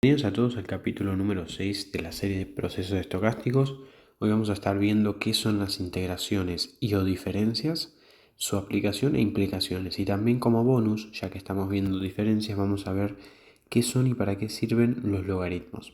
Bienvenidos a todos al capítulo número 6 de la serie de procesos estocásticos. Hoy vamos a estar viendo qué son las integraciones y o diferencias, su aplicación e implicaciones. Y también como bonus, ya que estamos viendo diferencias, vamos a ver qué son y para qué sirven los logaritmos.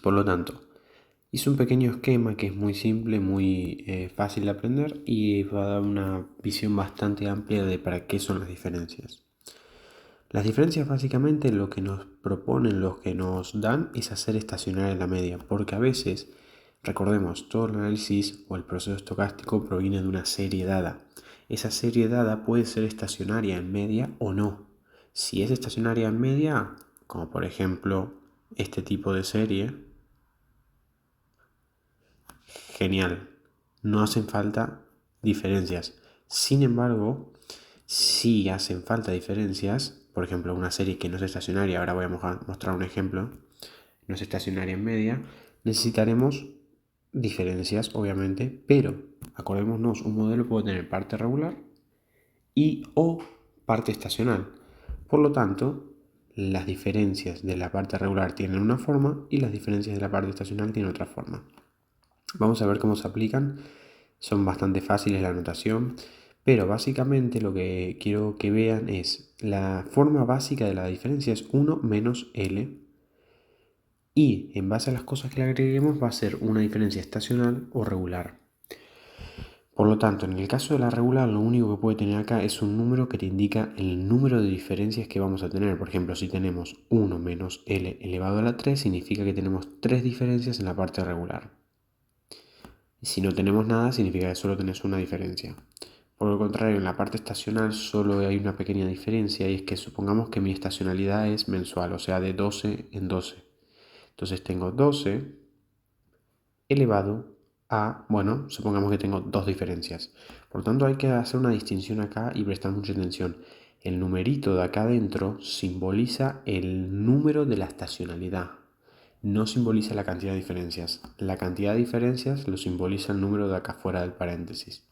Por lo tanto, hice un pequeño esquema que es muy simple, muy fácil de aprender y va a dar una visión bastante amplia de para qué son las diferencias. Las diferencias básicamente lo que nos proponen, lo que nos dan es hacer estacionaria la media, porque a veces, recordemos, todo el análisis o el proceso estocástico proviene de una serie dada. Esa serie dada puede ser estacionaria en media o no. Si es estacionaria en media, como por ejemplo este tipo de serie, genial, no hacen falta diferencias. Sin embargo, si hacen falta diferencias, por ejemplo, una serie que no es estacionaria, ahora voy a mostrar un ejemplo, no es estacionaria en media, necesitaremos diferencias, obviamente, pero acordémonos, un modelo puede tener parte regular y o parte estacional. Por lo tanto, las diferencias de la parte regular tienen una forma y las diferencias de la parte estacional tienen otra forma. Vamos a ver cómo se aplican. Son bastante fáciles la notación, pero básicamente lo que quiero que vean es la forma básica de la diferencia es 1 menos L y en base a las cosas que le agreguemos va a ser una diferencia estacional o regular. Por lo tanto, en el caso de la regular, lo único que puede tener acá es un número que te indica el número de diferencias que vamos a tener. Por ejemplo, si tenemos 1 menos L elevado a la 3, significa que tenemos 3 diferencias en la parte regular. Y si no tenemos nada, significa que solo tenés una diferencia. Por lo contrario, en la parte estacional solo hay una pequeña diferencia y es que supongamos que mi estacionalidad es mensual, o sea, de 12 en 12. Entonces tengo 12 elevado a, bueno, supongamos que tengo dos diferencias. Por lo tanto, hay que hacer una distinción acá y prestar mucha atención. El numerito de acá adentro simboliza el número de la estacionalidad. No simboliza la cantidad de diferencias. La cantidad de diferencias lo simboliza el número de acá fuera del paréntesis.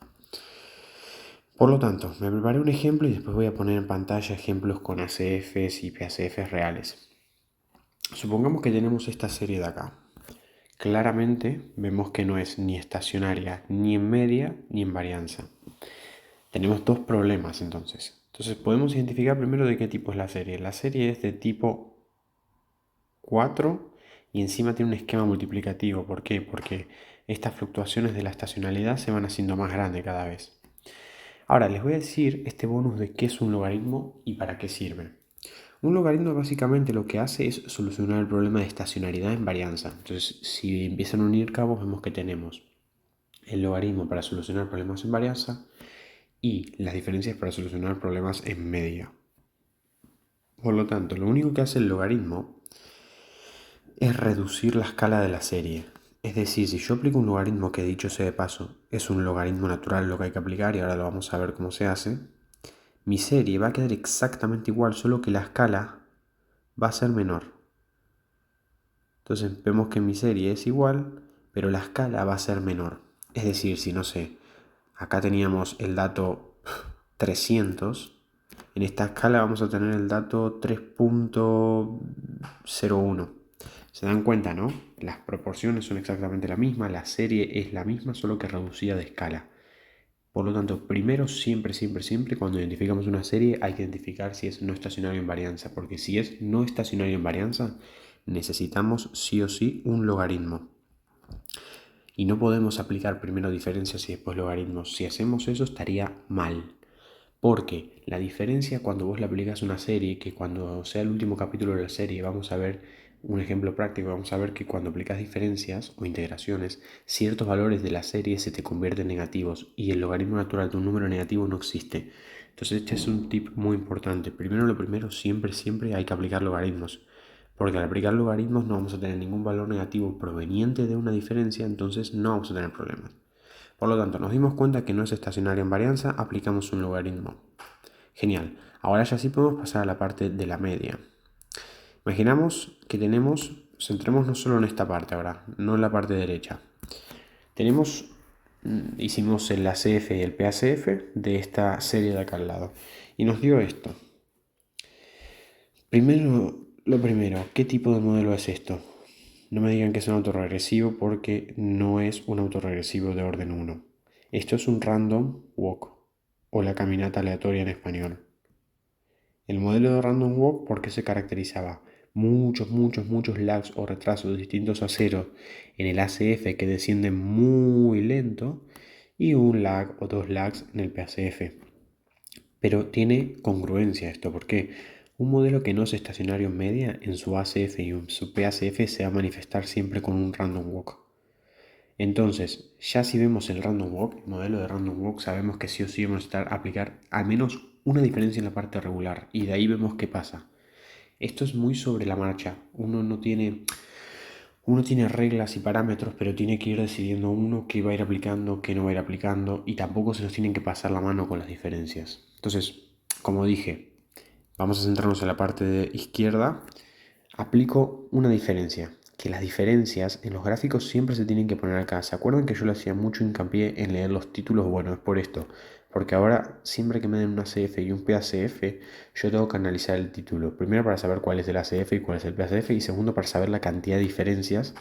Por lo tanto, me preparé un ejemplo y después voy a poner en pantalla ejemplos con ACFs y PACFs reales. Supongamos que tenemos esta serie de acá. Claramente vemos que no es ni estacionaria, ni en media, ni en varianza. Tenemos dos problemas entonces. Entonces podemos identificar primero de qué tipo es la serie. La serie es de tipo 4 y encima tiene un esquema multiplicativo. ¿Por qué? Porque estas fluctuaciones de la estacionalidad se van haciendo más grandes cada vez. Ahora les voy a decir este bonus de qué es un logaritmo y para qué sirve. Un logaritmo básicamente lo que hace es solucionar el problema de estacionariedad en varianza. Entonces, si empiezan a unir cabos, vemos que tenemos el logaritmo para solucionar problemas en varianza y las diferencias para solucionar problemas en media. Por lo tanto, lo único que hace el logaritmo es reducir la escala de la serie. Es decir, si yo aplico un logaritmo que, dicho sea de paso, es un logaritmo natural lo que hay que aplicar y ahora lo vamos a ver cómo se hace, mi serie va a quedar exactamente igual, solo que la escala va a ser menor. Entonces vemos que mi serie es igual, pero la escala va a ser menor. Es decir, si no sé, acá teníamos el dato 300, en esta escala vamos a tener el dato 3.01. ¿Se dan cuenta, no? Las proporciones son exactamente la misma, la serie es la misma, solo que reducida de escala. Por lo tanto, primero siempre, cuando identificamos una serie hay que identificar si es no estacionario en varianza, porque si es no estacionario en varianza, necesitamos sí o sí un logaritmo. Y no podemos aplicar primero diferencias y después logaritmos. Si hacemos eso estaría mal. Porque la diferencia cuando vos le aplicas una serie, que cuando sea el último capítulo de la serie vamos a ver un ejemplo práctico, vamos a ver que cuando aplicas diferencias o integraciones, ciertos valores de la serie se te convierten en negativos y el logaritmo natural de un número negativo no existe. Entonces este es un tip muy importante. Primero lo primero, siempre hay que aplicar logaritmos. Porque al aplicar logaritmos no vamos a tener ningún valor negativo proveniente de una diferencia, entonces no vamos a tener problemas. Por lo tanto, nos dimos cuenta que no es estacionaria en varianza, aplicamos un logaritmo. Genial. Ahora ya sí podemos pasar a la parte de la media. Imaginamos que tenemos, centrémonos solo en esta parte ahora, no en la parte derecha. Hicimos el ACF y el PACF de esta serie de acá al lado. Y nos dio esto. Primero, Lo primero, ¿qué tipo de modelo es esto? No me digan que es un autorregresivo porque no es un autorregresivo de orden 1. Esto es un random walk o la caminata aleatoria en español. El modelo de random walk, ¿por qué se caracterizaba? Muchos lags o retrasos distintos a cero en el ACF que descienden muy lento y un lag o dos lags en el PACF. Pero tiene congruencia esto, porque un modelo que no es estacionario en media, en su ACF y en su PACF se va a manifestar siempre con un random walk. Entonces, ya si vemos el random walk, el modelo de random walk, sabemos que sí o sí vamos a necesitar aplicar al menos una diferencia en la parte regular y de ahí vemos qué pasa. Esto es muy sobre la marcha. Uno tiene reglas y parámetros, pero tiene que ir decidiendo uno qué va a ir aplicando, qué no va a ir aplicando, y tampoco se nos tienen que pasar la mano con las diferencias. Entonces, como dije, vamos a centrarnos en la parte de izquierda. Aplico una diferencia, que las diferencias en los gráficos siempre se tienen que poner acá. ¿Se acuerdan que yo le hacía mucho hincapié en leer los títulos? Bueno, es por esto. Porque ahora, siempre que me den un ACF y un PACF, yo tengo que analizar el título. Primero para saber cuál es el ACF y cuál es el PACF. Y segundo para saber la cantidad de diferencias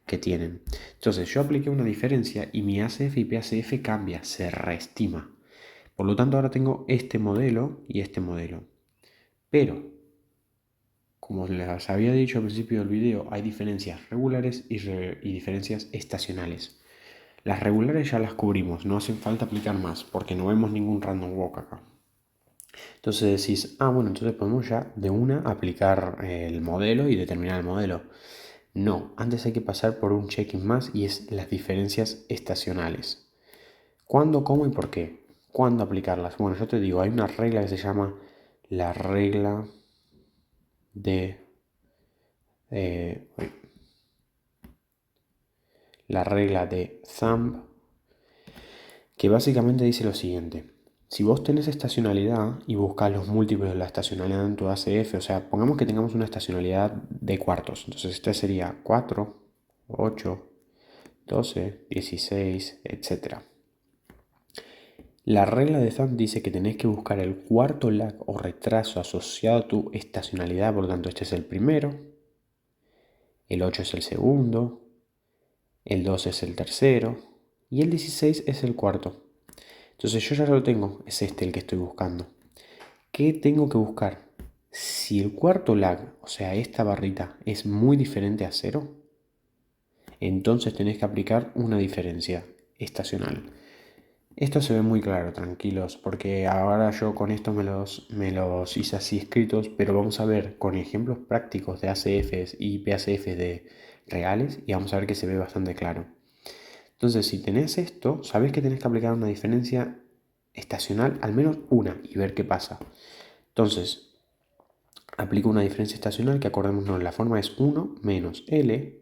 que tienen. Entonces, yo apliqué una diferencia y mi ACF y PACF cambia, se reestima. Por lo tanto, ahora tengo este modelo y este modelo. Pero como les había dicho al principio del video, hay diferencias regulares y diferencias estacionales. Las regulares ya las cubrimos, no hace falta aplicar más, porque no vemos ningún random walk acá. Entonces decís, bueno, entonces podemos ya de una aplicar el modelo y determinar el modelo. No, antes hay que pasar por un check-in más y es las diferencias estacionales. ¿Cuándo, cómo y por qué? ¿Cuándo aplicarlas? Bueno, yo te digo, hay una regla que se llama la regla de eh, la regla de Thumb, que básicamente dice lo siguiente. Si vos tenés estacionalidad y buscas los múltiplos de la estacionalidad en tu ACF, o sea, pongamos que tengamos una estacionalidad de cuartos. Entonces este sería 4, 8, 12, 16, etc. La regla de Thumb dice que tenés que buscar el cuarto lag o retraso asociado a tu estacionalidad, por lo tanto este es el primero, el 8 es el segundo, el 12 es el tercero y el 16 es el cuarto. Entonces yo ya lo tengo, es este el que estoy buscando. ¿Qué tengo que buscar? Si el cuarto lag, o sea, esta barrita, es muy diferente a cero, entonces tenés que aplicar una diferencia estacional. Esto se ve muy claro, tranquilos, porque ahora yo con esto me los hice así escritos, pero vamos a ver con ejemplos prácticos de ACFs y PACFs de reales y vamos a ver que se ve bastante claro. Entonces, si tenés esto, sabés que tenés que aplicar una diferencia estacional, al menos una, y ver qué pasa. Entonces, aplico una diferencia estacional que acordémonos, la forma es 1 menos L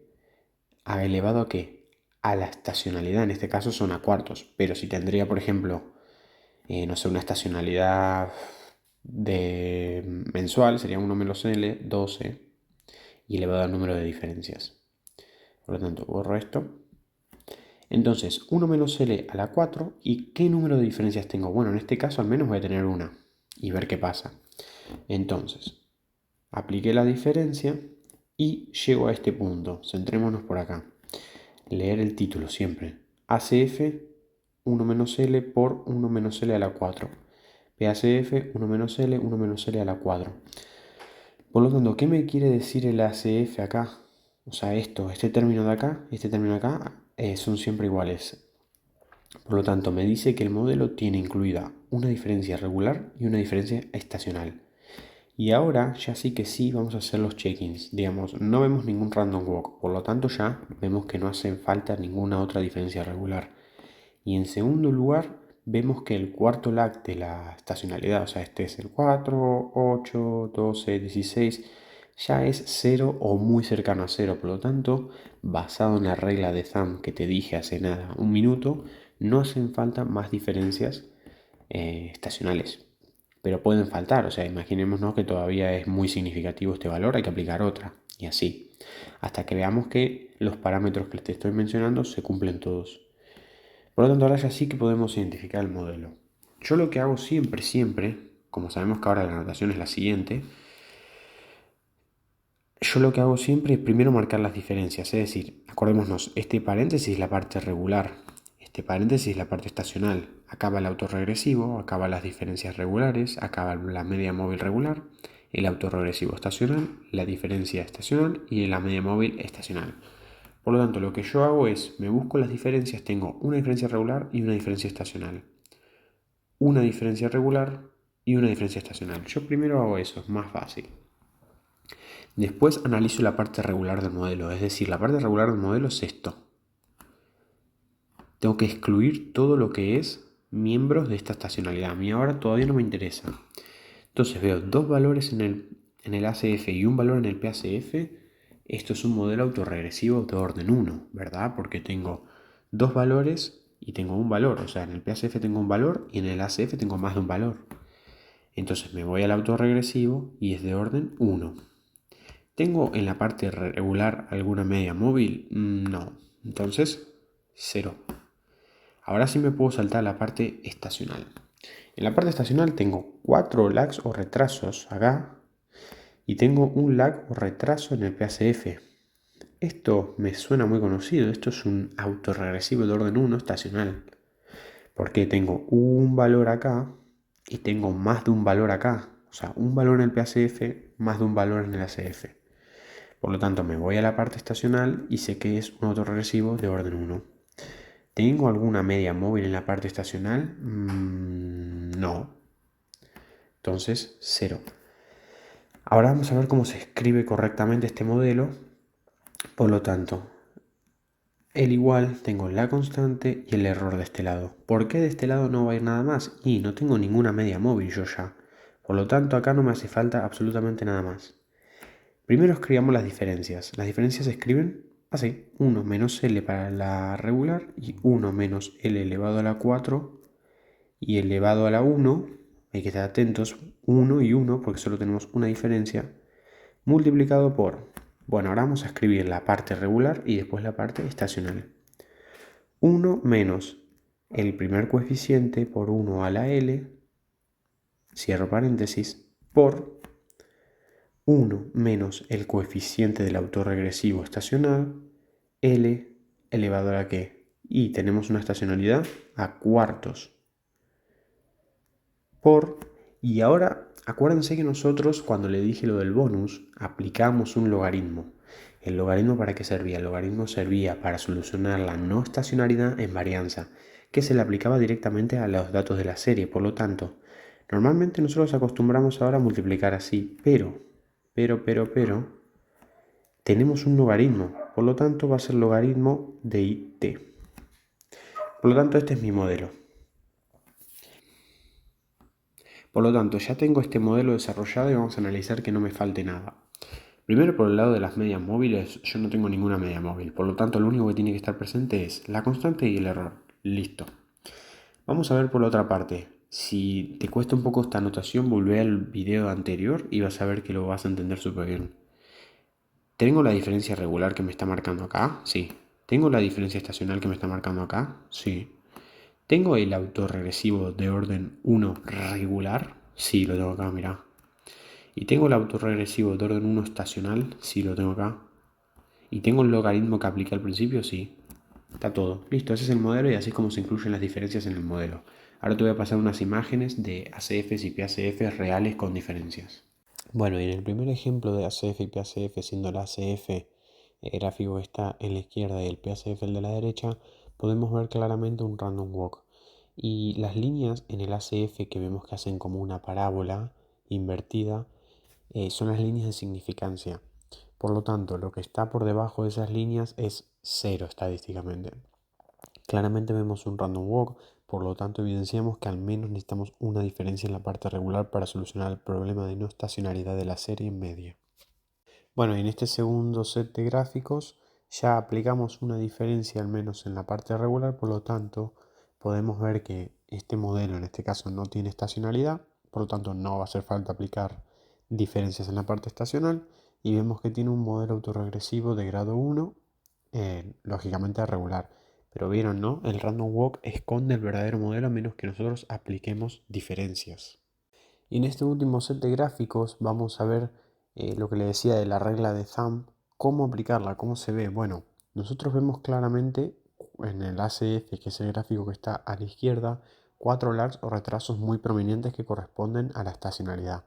a elevado a qué? A la estacionalidad, en este caso son a cuartos, pero si tendría, por ejemplo, no sé, una estacionalidad de mensual, sería 1 menos L, 12, y elevado al número de diferencias. Por lo tanto, borro esto. Entonces, 1 menos L a la 4, ¿y qué número de diferencias tengo? Bueno, en este caso al menos voy a tener una, y ver qué pasa. Entonces, apliqué la diferencia y llego a este punto. Centrémonos por acá. Leer el título siempre. ACF 1 menos L por 1 menos L a la 4. PACF 1 menos L, 1 menos L a la 4. Por lo tanto, ¿qué me quiere decir el ACF acá? O sea, este término de acá, este término de acá, son siempre iguales. Por lo tanto, me dice que el modelo tiene incluida una diferencia regular y una diferencia estacional. Y ahora ya sí que sí vamos a hacer los check-ins. Digamos, no vemos ningún random walk, por lo tanto ya vemos que no hace falta ninguna otra diferencia regular. Y en segundo lugar, vemos que el cuarto lag de la estacionalidad, o sea, este es el 4, 8, 12, 16, ya es 0 o muy cercano a 0. Por lo tanto, basado en la regla de Thumb que te dije hace nada, un minuto, no hacen falta más diferencias estacionales. Pero pueden faltar, o sea, imaginémonos que todavía es muy significativo este valor, hay que aplicar otra, y así, hasta que veamos que los parámetros que te estoy mencionando se cumplen todos. Por lo tanto, ahora ya sí que podemos identificar el modelo. Yo lo que hago siempre, como sabemos que ahora la anotación es la siguiente, yo lo que hago siempre es primero marcar las diferencias, es decir, acordémonos, este paréntesis es la parte regular, este paréntesis es la parte estacional, acá va el autorregresivo, acá van las diferencias regulares, acá va la media móvil regular, el autorregresivo estacional, la diferencia estacional y la media móvil estacional. Por lo tanto, lo que yo hago es, me busco las diferencias, tengo una diferencia regular y una diferencia estacional. Una diferencia regular y una diferencia estacional. Yo primero hago eso, es más fácil. Después analizo la parte regular del modelo, es decir, la parte regular del modelo es esto. Tengo que excluir todo lo que es miembros de esta estacionalidad. A mí ahora todavía no me interesa. Entonces veo dos valores en el ACF y un valor en el PACF. Esto es un modelo autorregresivo de orden 1, ¿verdad? Porque tengo dos valores y tengo un valor. O sea, en el PACF tengo un valor y en el ACF tengo más de un valor. Entonces me voy al autorregresivo y es de orden 1. ¿Tengo en la parte regular alguna media móvil? No. Entonces, 0. Ahora sí me puedo saltar a la parte estacional. En la parte estacional tengo 4 lags o retrasos acá y tengo un lag o retraso en el PACF. Esto me suena muy conocido. Esto es un autorregresivo de orden 1 estacional. Porque tengo un valor acá y tengo más de un valor acá. O sea, un valor en el PACF más de un valor en el ACF. Por lo tanto, me voy a la parte estacional y sé que es un autorregresivo de orden 1. ¿Tengo alguna media móvil en la parte estacional? No. Entonces, 0. Ahora vamos a ver cómo se escribe correctamente este modelo. Por lo tanto, el igual, tengo la constante y el error de este lado. ¿Por qué de este lado no va a ir nada más? Y no tengo ninguna media móvil yo ya. Por lo tanto, acá no me hace falta absolutamente nada más. Primero escribamos las diferencias. Las diferencias se escriben así. 1 menos L para la regular y 1 menos L elevado a la 4 y elevado a la 1. Hay que estar atentos. 1 y 1 porque solo tenemos una diferencia. Multiplicado por... Bueno, ahora vamos a escribir la parte regular y después la parte estacional. 1 menos el primer coeficiente por 1 a la L, cierro paréntesis, por 1 menos el coeficiente del autorregresivo estacional, L elevado a la que, y tenemos una estacionalidad a cuartos, por, y ahora acuérdense que nosotros cuando le dije lo del bonus, aplicamos un logaritmo. ¿El logaritmo para qué servía? El logaritmo servía para solucionar la no estacionalidad en varianza, que se le aplicaba directamente a los datos de la serie. Por lo tanto, normalmente nosotros acostumbramos ahora a multiplicar así, pero, tenemos un logaritmo. Por lo tanto, va a ser logaritmo de IT. Por lo tanto, este es mi modelo. Por lo tanto, ya tengo este modelo desarrollado y vamos a analizar que no me falte nada. Primero, por el lado de las medias móviles, yo no tengo ninguna media móvil. Por lo tanto, lo único que tiene que estar presente es la constante y el error. Listo. Vamos a ver por la otra parte. Si te cuesta un poco esta anotación, volvé al video anterior y vas a ver que lo vas a entender súper bien. ¿Tengo la diferencia regular que me está marcando acá? Sí. ¿Tengo la diferencia estacional que me está marcando acá? Sí. ¿Tengo el autorregresivo de orden 1 regular? Sí, lo tengo acá, mirá. ¿Y tengo el autorregresivo de orden 1 estacional? Sí, lo tengo acá. ¿Y tengo el logaritmo que apliqué al principio? Sí. Está todo. Listo, ese es el modelo y así es como se incluyen las diferencias en el modelo. Ahora te voy a pasar unas imágenes de ACFs y PACFs reales con diferencias. Bueno, y en el primer ejemplo de ACF y PACF, siendo el ACF el gráfico está en la izquierda y el PACF el de la derecha, podemos ver claramente un random walk. Y las líneas en el ACF que vemos que hacen como una parábola invertida son las líneas de significancia. Por lo tanto, lo que está por debajo de esas líneas es 0 estadísticamente. Claramente vemos un random walk, por lo tanto evidenciamos que al menos necesitamos una diferencia en la parte regular para solucionar el problema de no estacionalidad de la serie en media. Bueno, y en este segundo set de gráficos ya aplicamos una diferencia al menos en la parte regular, por lo tanto podemos ver que este modelo en este caso no tiene estacionalidad, por lo tanto no va a hacer falta aplicar diferencias en la parte estacional y vemos que tiene un modelo autorregresivo de grado 1, lógicamente regular. Pero vieron, ¿no? El random walk esconde el verdadero modelo a menos que nosotros apliquemos diferencias. Y en este último set de gráficos vamos a ver lo que le decía de la regla de Thumb, ¿cómo aplicarla? ¿Cómo se ve? Bueno, nosotros vemos claramente en el ACF, que es el gráfico que está a la izquierda, 4 lags o retrasos muy prominentes que corresponden a la estacionalidad.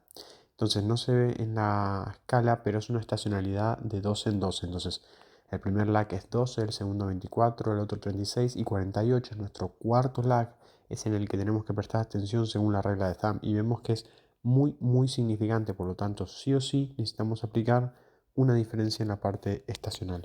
Entonces no se ve en la escala, pero es una estacionalidad de 12 en 12. Entonces el primer lag es 12, el segundo 24, el otro 36 y 48. Nuestro cuarto lag es en el que tenemos que prestar atención según la regla de Thumb y vemos que es muy significante. Por lo tanto, sí o sí necesitamos aplicar una diferencia en la parte estacional.